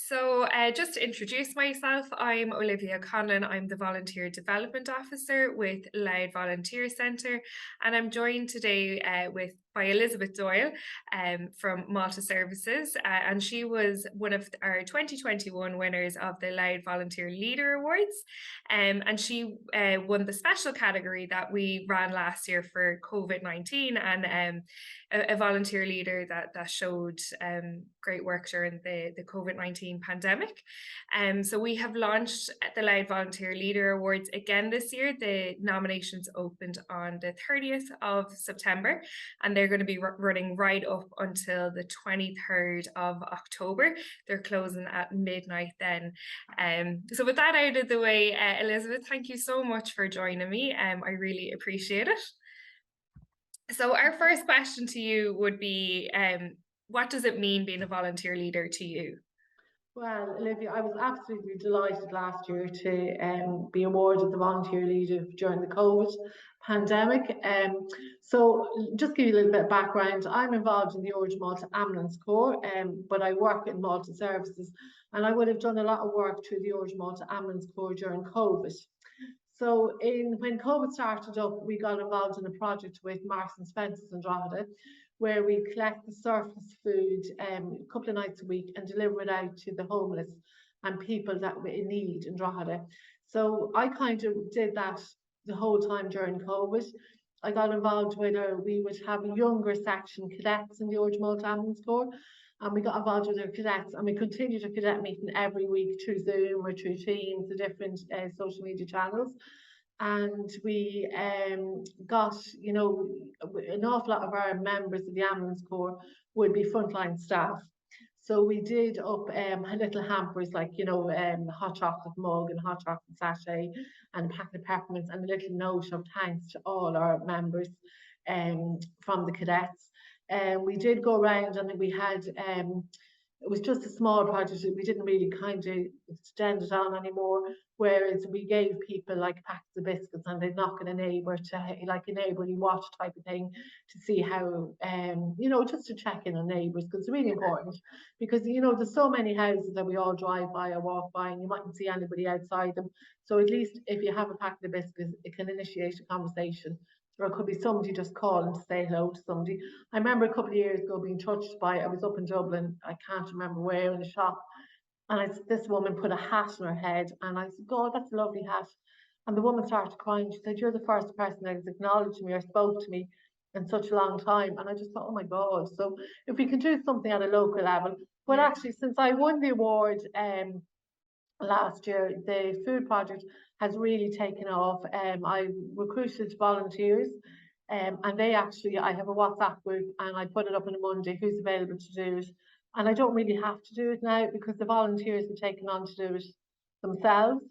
Just to introduce myself, I'm Olivia Conlon. I'm the Volunteer Development Officer with Louth Volunteer Centre, and I'm joined today by Elizabeth Doyle from Malta Services, and she was one of our 2021 winners of the Louth Volunteer Leader Awards, and she won the special category that we ran last year for COVID-19, and a volunteer leader that showed great work during the COVID-19 pandemic. So we have launched the Louth Volunteer Leader Awards again this year. The nominations opened on the 30th of September, and they're going to be running right up until the 23rd of October. They're closing at midnight then. So with that out of the way, Elizabeth, thank you so much for joining me. I really appreciate it. So our first question to you would be, what does it mean being a volunteer leader to you? Well, Olivia, I was absolutely delighted last year to be awarded the Volunteer Leader during the COVID pandemic. So just give you a little bit of background, I'm involved in the Orange Malta Ambulance Corps, but I work in Malta Services, and I would have done a lot of work through the Orange Malta Ambulance Corps during COVID. So when COVID started up, we got involved in a project with Marks and Spencer's in Drogheda, where we collect the surplus food a couple of nights a week and deliver it out to the homeless and people that were in need in Drogheda. So I kind of did that the whole time during COVID. I got involved with we would have a younger section cadets in the Orange Malta Ambulance Corps, and we got involved with our cadets, and we continued a cadet meeting every week through Zoom or through Teams, the different social media channels. And we got, an awful lot of our members of the ambulance corps would be frontline staff. So we did up little hampers like, hot chocolate mug and hot chocolate sachet and a packet of peppermints and a little note of thanks to all our members from the cadets. We did go around, and we had it was just a small project. We didn't really kind of extend it on anymore. Whereas we gave people like packets of biscuits, and they'd knock on a neighbour to like a neighbourly watch type of thing to see how, just to check in on neighbours, because it's really important. Because there's so many houses that we all drive by or walk by, and you mightn't see anybody outside them. So at least if you have a packet of biscuits, it can initiate a conversation. Or it could be somebody just calling to say hello to somebody. I remember a couple of years ago being touched by, I was up in Dublin, I can't remember where, in a shop, and this woman put a hat on her head, and I said, God, that's a lovely hat. And the woman started crying. She said, you're the first person that has acknowledged me or spoke to me in such a long time. And I just thought, oh my God. So if we can do something at a local level. But actually, since I won the award last year, the food project has really taken off. I recruited volunteers, and I have a WhatsApp group, and I put it up on a Monday, who's available to do it. And I don't really have to do it now because the volunteers have taken on to do it themselves.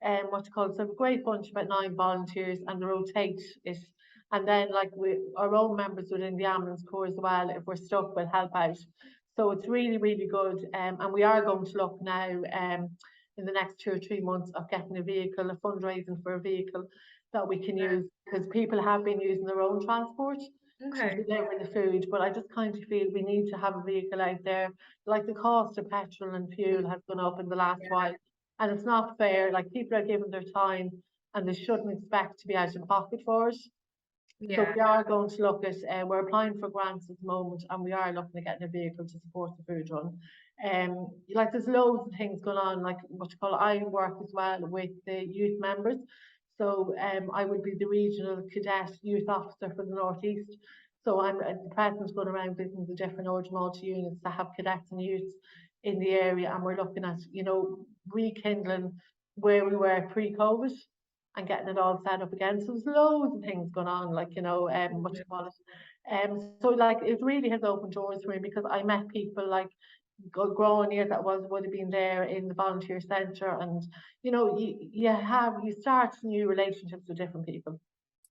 So a great bunch, about 9 volunteers, and they rotate it. And then our own members within the ambulance corps as well, if we're stuck, will help out. So it's really, really good. And we are going to look now in the next 2 or 3 months of getting a vehicle, a fundraising for a vehicle that we can use, because people have been using their own transport to deliver the food. But I just kind of feel we need to have a vehicle out there. Like the cost of petrol and fuel has gone up in the last while, and it's not fair. Like, people are giving their time, and they shouldn't expect to be out of pocket for it. So we are going to look at, we're applying for grants at the moment, and we are looking at getting a vehicle to support the food run. There's loads of things going on, like I work as well with the youth members. So I would be the regional cadet youth officer for the North East. So I'm at the present going around visiting the different Orange Malta units that have cadets and youths in the area, and we're looking at, rekindling where we were pre-COVID and getting it all set up again. So there's loads of things going on, it really has opened doors for me, because I met people like growing years that would have been there in the volunteer centre, and you start new relationships with different people.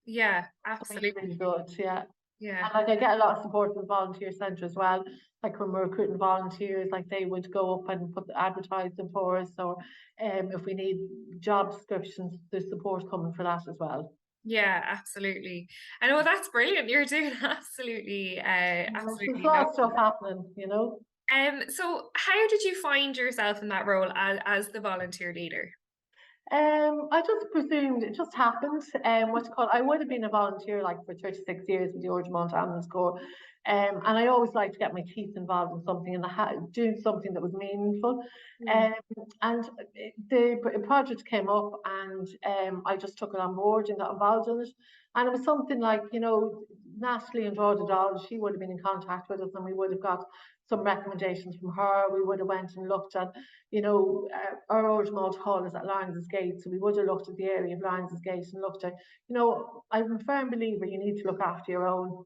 Yeah, absolutely. It's really good. Yeah. Yeah. And I get a lot of support from the volunteer centre as well. Like when we're recruiting volunteers, they would go up and put the advertising for us, or if we need job descriptions, there's support coming for that as well. Yeah, absolutely. I know, that's brilliant. You're doing absolutely There's a lot of stuff happening, So how did you find yourself in that role as the volunteer leader? I just presumed it just happened. What you call I would have been a volunteer like for 36 years with the Orgemont Ambulance Corps. And I always liked to get my teeth involved in something and doing something that was meaningful. Mm. Um, and the project came up and I just took it on board and got involved in it. And it was something like, Natalie and Rhoda Doyle, she would have been in contact with us and we would have got some recommendations from her. We would have went and looked at our old Malt Hall is at Lawrence's Gate, so we would have looked at the area of Lawrence's Gate and looked at, I'm a firm believer you need to look after your own.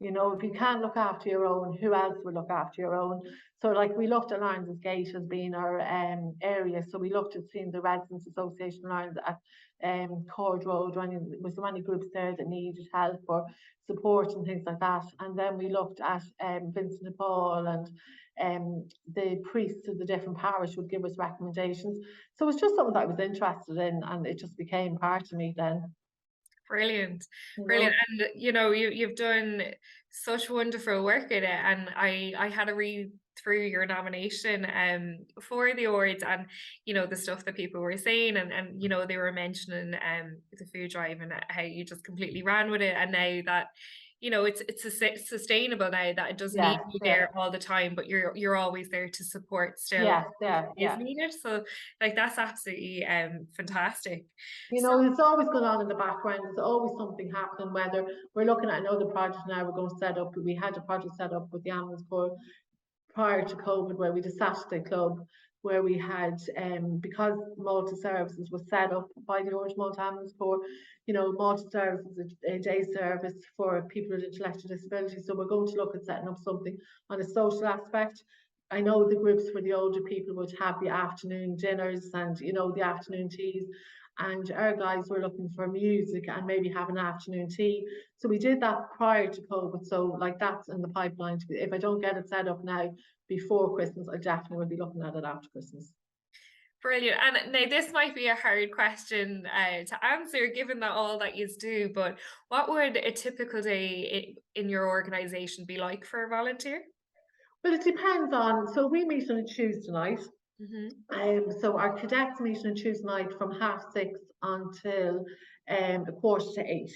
If you can't look after your own, who else will look after your own? So, like, we looked at Lawrence's Gate as being our area. So, we looked at seeing the Residents Association Lawrence at Cord Road, was there any groups there that needed help or support and things like that. And then we looked at Vincent de Paul and the priests of the different parish would give us recommendations. So it was just something that I was interested in, and it just became part of me then. Brilliant, You brilliant, know, and you've done such wonderful work in it, and I had a read through your nomination for the awards, and the stuff that people were saying, and they were mentioning the food drive and how you just completely ran with it, and now that sustainable now that it doesn't need yes, to be yeah, there all the time, but you're always there to support still yes, yeah, if yeah. needed. So like that's absolutely fantastic. It's always going on in the background. There's always something happening. Whether we're looking at another project now, we're going to set up. We had a project set up with the Ambulance Corps prior to COVID, where we did a Saturday club, where we had because Malta Services was set up by the Orange Malta Ambulance Corps. Malta Services is a day service for people with intellectual disabilities. So we're going to look at setting up something on a social aspect. I know the groups for the older people would have the afternoon dinners and the afternoon teas, and our guys were looking for music and maybe have an afternoon tea. So we did that prior to COVID. So like that's in the pipeline. If I don't get it set up now before Christmas, I definitely will be looking at it after Christmas. Brilliant. And now this might be a hard question to answer, given that all that you do. But what would a typical day in your organisation be like for a volunteer? Well, it depends on. So we meet on a Tuesday night. Hmm. So our cadets meet on Tuesday night from 6:30 until 7:45.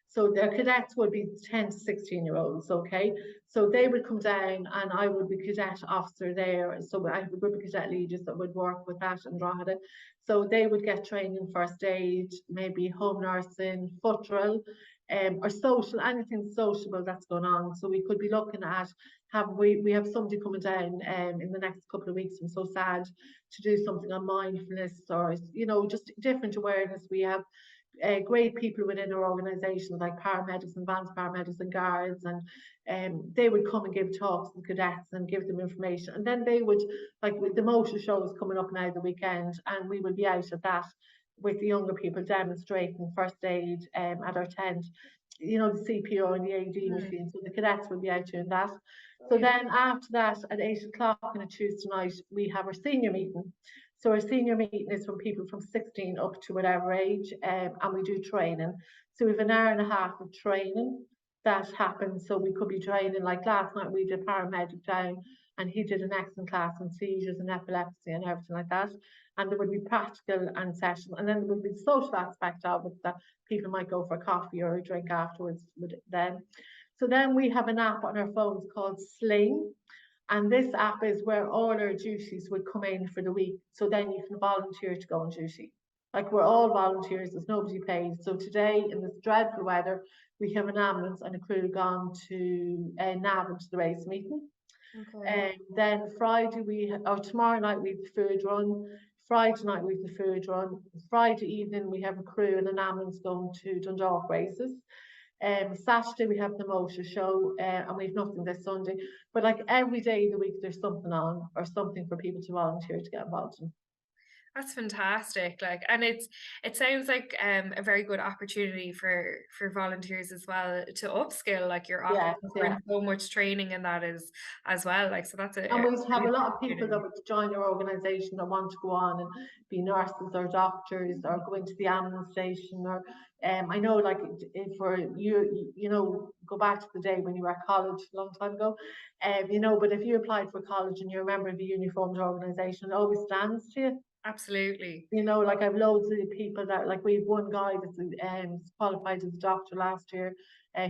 So their cadets would be 10 to 16-year-olds, okay? So they would come down and I would be cadet officer there. So I have a group of cadet leaders that would work with that and Drogheda. So they would get training first aid, maybe home nursing, foot drill, or social, anything sociable that's going on. So we could be looking at we have somebody coming down in the next couple of weeks. I'm so sad to do something on mindfulness or just different awareness. We have great people within our organisation like paramedics, advanced paramedics and guards, and they would come and give talks to the cadets and give them information, and then they would, like, with the motor show is coming up now the weekend, and we would be out at that with the younger people demonstrating first aid at our tent, the CPO and the AD machine. So the cadets will be out doing that. So Brilliant. then after that, at 8 o'clock on a Tuesday night, we have our senior meeting. So our senior meeting is from people from 16 up to whatever age, and we do training. So we have an hour and a half of training that happens. So we could be training, like last night we did paramedic down and he did an excellent class on seizures and epilepsy and everything like that. And there would be practical and session, and then there would be the social aspect of it that people might go for a coffee or a drink afterwards with them. So then we have an app on our phones called Sling, and this app is where all our duties would come in for the week. So then you can volunteer to go on duty. Like, we're all volunteers, there's nobody paid. So today, in this dreadful weather, we have an ambulance and a crew gone to Navan to the race meeting. Okay. And then Friday or tomorrow night we have the food run. Friday night we have the food run. Friday evening we have a crew and an ambulance going to Dundalk races. Saturday we have the motor show, and we've nothing this Sunday. But like every day of the week, there's something on or something for people to volunteer to get involved in. That's fantastic. Like, and it sounds like a very good opportunity for volunteers as well to upskill. Like you're Yes, offering yeah. so much training and that is as well. Like, so that's And a we have a brilliant lot of people that opportunity. would join our organisation that want to go on and be nurses or doctors or go into the ambulance station or I know, like, for you, go back to the day when you were at college a long time ago, but if you applied for college and you're a member of a uniformed organisation, it always stands to you. Absolutely. Like I've loads of people that, like, we've one guy that's qualified as a doctor last year.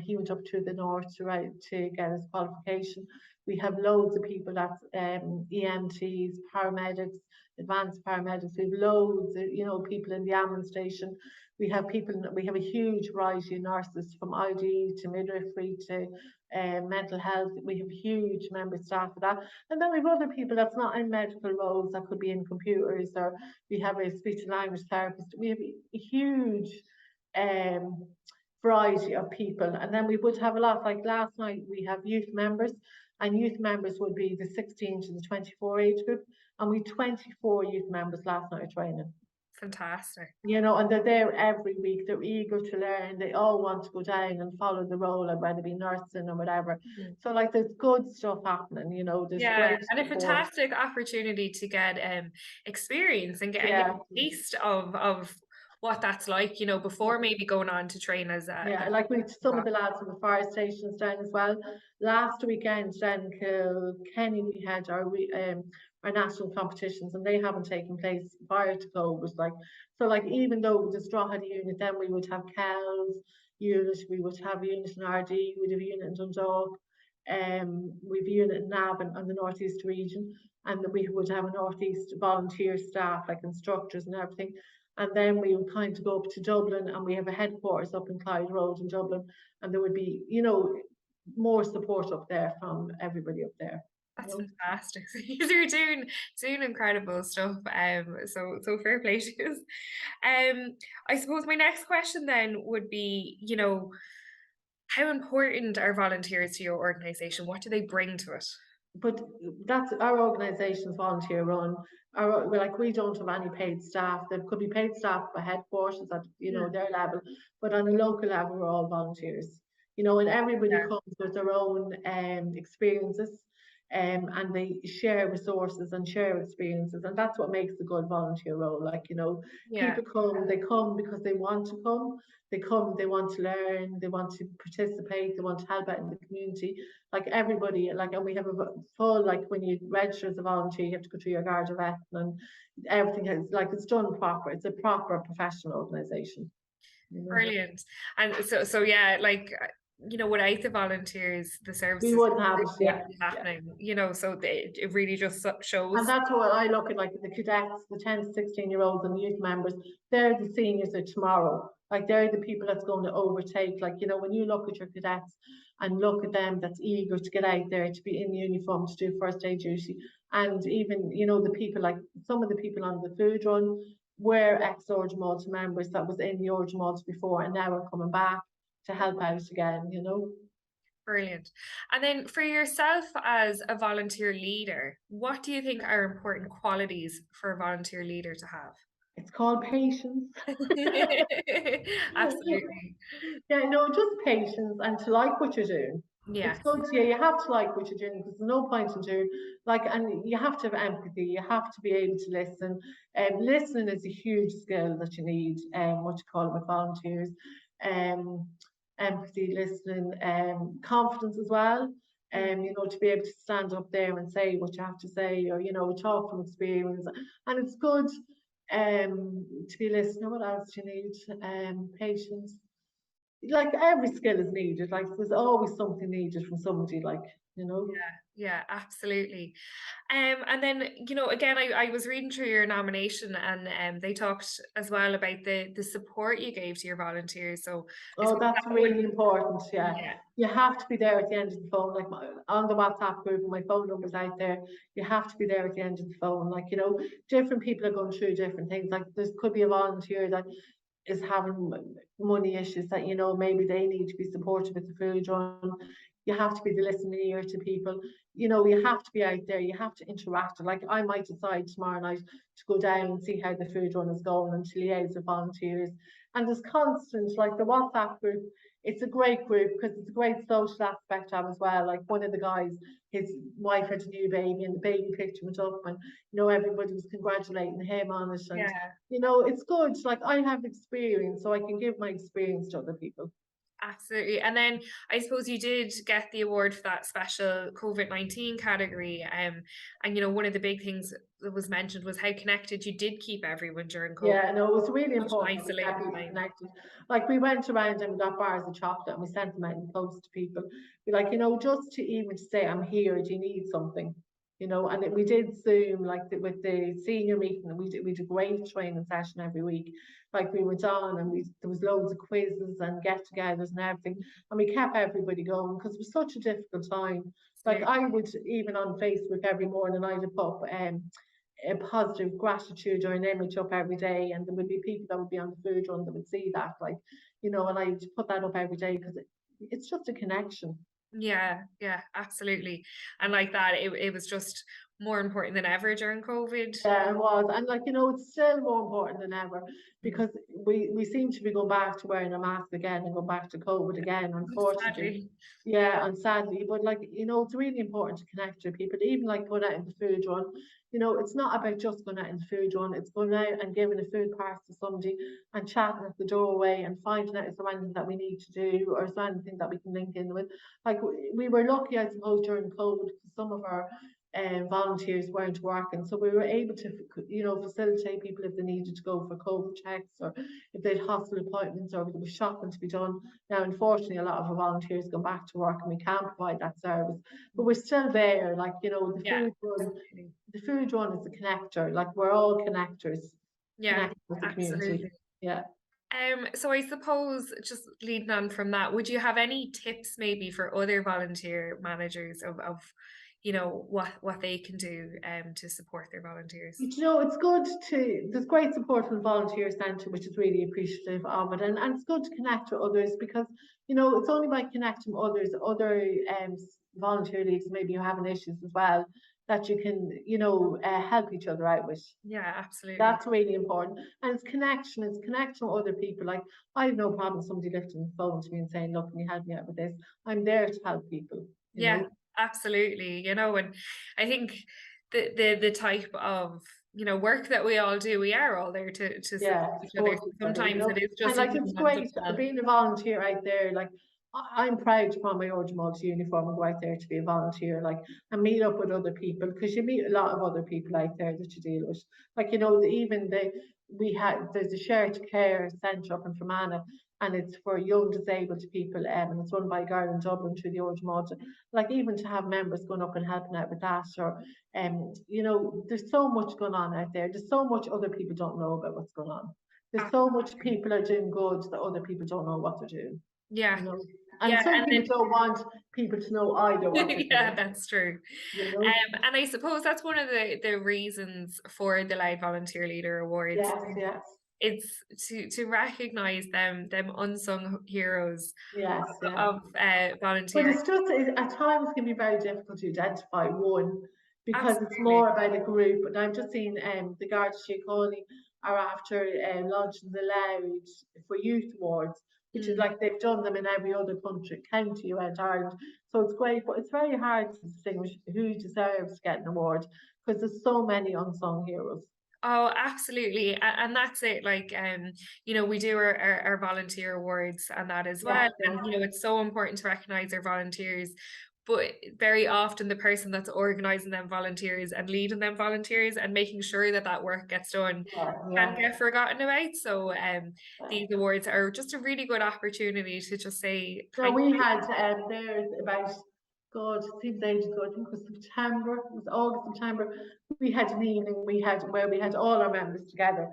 He went up to the north to get his qualification. We have loads of people that's EMTs, paramedics, advanced paramedics. We've loads of people in the ambulance station. We have people. We have a huge variety of nurses from ID to midwifery to mental health. We have huge member staff of that, and then we have other people that's not in medical roles that could be in computers, or we have a speech and language therapist. We have a huge um, variety of people. And then we would have a lot, like last night, we have youth members, and youth members would be the 16 to the 24 age group. And we 24 youth members last night training. Fantastic. And they're there every week. They're eager to learn. They all want to go down and follow the role, and whether it be nursing or whatever. Mhm. So, like, there's good stuff happening. There's Yeah, great and a support. fantastic opportunity to get experience and get Yeah, a taste of what that's like, before maybe going on to train as yeah, a like with some of the lads from the fire stations down as well. Last weekend down in Kilkenny, we had our national competitions, and they haven't taken place prior to COVID. Like even though the straw had a unit, then we would have Kells unit, we would have a unit in RD, we'd have a unit in Dundalk, we've a unit in Navan on the northeast region, and we would have a northeast volunteer staff like instructors and everything. And then we would kind of go up to Dublin, and we have a headquarters up in Clyde Road in Dublin, and there would be, more support up there from everybody up there. You That's know. fantastic. So you're doing incredible stuff. So fair play to you. I suppose my next question then would be, how important are volunteers to your organization? What do they bring to it? But that's our organisation's volunteer run. Like, we don't have any paid staff. There could be paid staff by headquarters at Mm, their level, but on a local level, we're all volunteers. And everybody yeah, comes with their own experiences, and they share resources and share experiences, and that's what makes a good volunteer role. Like, yeah, people come, they come because they want to come. They come, they want to learn, they want to participate, they want to help out in the community, like everybody. Like, and we have a full, like, when you register as a volunteer, you have to go through your Garda vet, and everything is, like, it's done proper. It's a proper professional organization. brilliant. And so yeah, like without the volunteers, the We services wouldn't have it. wouldn't Yeah, be yeah. happening. So it really just And shows. that's what I look at, like the cadets, the 10 to 16-year-olds and the youth members. They're the seniors of tomorrow. Like, they're the people that's going to overtake. Like, when you look at your cadets and look at them that's eager to get out there, to be in uniform, to do first aid duty. And even, the people, like some of the people on the food run were ex-Org Malta members that was in the Org Malta before, and now are coming back to help out again. Brilliant. And then for yourself as a volunteer leader, what do you think are important qualities for a volunteer leader to have? It's called patience. Absolutely. Yeah, no, just patience and to like what you're doing. It's Yes. good, yeah, you have to like what you're doing, because there's no point in doing, like, and you have to have empathy, you have to be able to listen. Listening is a huge skill that you need, what you call it with volunteers. Um, Empathy, listening, confidence as well. Mm, To be able to stand up there and say what you have to say, or, talk from experience. And it's good to be listening. What else do you need? Patience. Like, every skill is needed. Like, there's always something needed from somebody, like. yeah, absolutely. And then, again, I was reading through your nomination, and they talked as well about the support you gave to your volunteers. So I Oh, suppose that's that would, really important. Yeah. yeah, You have to be there at the end of the phone, like on the WhatsApp group, and my phone number's out there. You have to be there at the end of the phone. Like, different people are going through different things. Like, there could be a volunteer that is having money issues that, maybe they need to be supported with the food run. you have to be the listening ear to people. You know, you have to be out there, you have to interact. Like I might decide tomorrow night to go down and see how the food run is going and to liaise with volunteers. And there's constant, like the WhatsApp group, it's a great group because it's a great social aspect of as well. Like one of the guys, his wife had a new baby and the baby picture went up and everybody was congratulating him on it. And Yeah. it's good. Like I have experience, so I can give my experience to other people. Absolutely. And then I suppose you did get the award for that special COVID-19 category. And one of the big things that was mentioned was how connected you did keep everyone during COVID. Yeah, no, it was really Such an important that we kept isolating people time. connected. Like we went around and we got bars of chocolate and we sent them out in post to people. Be like, just to even say I'm here, do you need something? And we did Zoom like with the senior meeting. We did a great training session every week. Like we went on and there was loads of quizzes and get-togethers and everything, and we kept everybody going because it was such a difficult time. Like Absolutely. I would even on Facebook every morning I'd put up a positive gratitude or an image up every day, and there would be people that would be on the food run that would see that, like, and I put that up every day because it's just a connection. Yeah, yeah, absolutely. And like that, it was just more important than ever during COVID. Yeah, it was. And like, it's still more important than ever Mm. because we seem to be going back to wearing a mask again and going back to COVID again, unfortunately. Sadly. Yeah, and sadly, but like, it's really important to connect with people, even like going out in the food run. It's not about just going out in the food run, it's going out and giving a food pass to somebody and chatting at the doorway and finding out is there anything that we need to do or is there anything that we can link in with. Like we were lucky, I suppose, during COVID because some of our volunteers weren't working. So we were able to, facilitate people if they needed to go for COVID checks or if they had hospital appointments or if there was shopping to be done. Now, unfortunately, a lot of our volunteers go back to work and we can't provide that service, but we're still there. Like, Yeah, absolutely. the food run is a connector. Like we're all connectors, Yeah, connected with the community. absolutely. Yeah. So I suppose just leading on from that, would you have any tips maybe for other volunteer managers of what they can do to support their volunteers? It's good there's great support from the volunteer centre, which is really appreciative of it. And it's good to connect with others because, it's only by connecting with others, other volunteer leagues, maybe you're having issues as well, that you can, help each other out with. Yeah, absolutely. That's really important. And it's connection with other people. Like I have no problem with somebody lifting the phone to me and saying, look, can you help me out with this? I'm there to help people, you Yeah, know? absolutely. And I think the type of work that we all do, we are all there to support Yeah, each other. support So each sometimes it is and just a like it's one-man great job. being a volunteer out there. Like I'm proud to put on my Urgent Multi uniform and go out there to be a volunteer, like and meet up with other people because you meet a lot of other people out there that you deal with. Like even there's a shared care centre up in Fermanagh and it's for young disabled people and it's run by a girl in Dublin through the Urgent Multi. Like even to have members going up and helping out with that or there's so much going on out there. There's so much other people don't know about what's going on. There's so much Absolutely. people are doing good that other people don't know what they're doing, Yeah. you know. And Yeah, some and people then don't want people to know either what they're yeah, doing, that's true. you know. And I suppose that's one of the reasons for the Loud Volunteer Leader Awards. Yes, yes, It's to recognize them unsung heroes yes, yeah. of But volunteering. it's just at times can be very difficult to identify one because it's Absolutely. more about a group. And I've just seen the Garda Síochána are after launching the Loud for Youth Awards, which is Mm. like they've done them in every other country, county around Ireland. So it's great, but it's very hard to distinguish who deserves to get an award because there's so many unsung heroes. Oh, absolutely. And that's it. Like, we do our volunteer awards and that as well. Yes, And, yes, it's so important to recognize our volunteers. But very often the person that's organizing them volunteers and leading them volunteers and making sure that that work gets done yeah, can yeah. get forgotten about. So, these awards are just a really good opportunity to just say So thank we you. had there's about God, it seems ages ago, I think it was September, it was August, September. We had an evening where we had all our members together.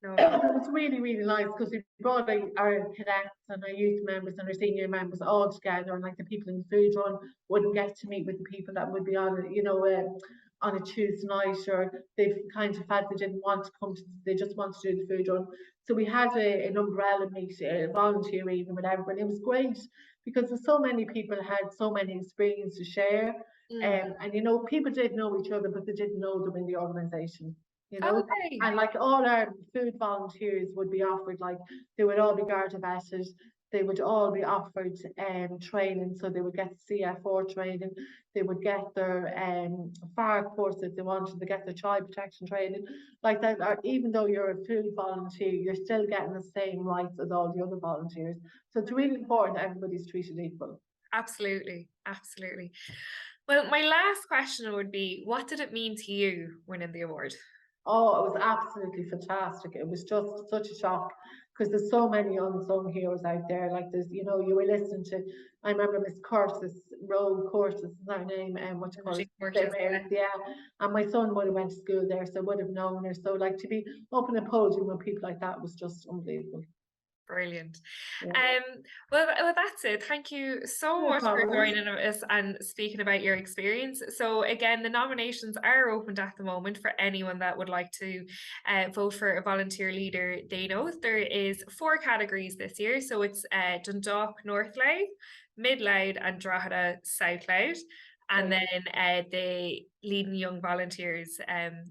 Lovely. It was really, really nice because we brought our cadets and our youth members and our senior members all together, and like the people in the food run wouldn't get to meet with the people that would be on a Tuesday night, or they've kind of had they didn't want to come to, they just want to do the food run. So we had an umbrella meet, a volunteer evening with everybody. It was great because there's so many people had so many experiences to share. Mm. And you know, people did know each other, but they didn't know them in the organisation. You know, Okay. and like all our food volunteers would be offered, like they would all be Garda vetted, they would all be offered training, so they would get CF4 training, they would get their fire course if they wanted to get their child protection training, like that. Or even though you're a food volunteer, you're still getting the same rights as all the other volunteers. So it's really important that everybody's treated equal. Absolutely. Absolutely. Well, my last question would be, what did it mean to you winning the award? Oh, it was absolutely fantastic. It was just such a shock because there's so many unsung heroes out there. Like there's, you know, you were listening to, I remember Miss Curtis, Roe Curtis is her name, and what you call it, Energy St. Cortes, Mary's, yeah. yeah. And my son would have went to school there, so would have known her. So like to be up in a podium with people like that was just unbelievable. Brilliant. Yeah, Well, that's it. Thank you so no much for problem. joining us and speaking about your experience. So, again, the nominations are opened at the moment for anyone that would like to vote for a volunteer leader they know. There is 4 categories this year. So it's Dundalk North Louth, Mid Louth, and Drogheda South Louth. And Great. then the leading young volunteers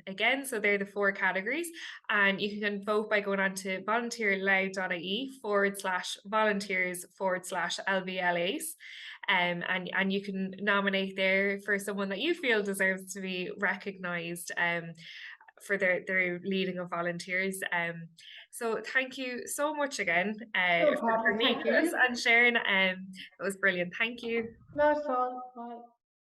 again. So they're the 4 categories. And you can vote by going on to volunteerloud.ie/volunteers/LVLAs. And you can nominate there for someone that you feel deserves to be recognised for their leading of volunteers. So thank you so much again No for problem. being Thank with us you. and sharing. It was brilliant. Thank you. That's all. Bye.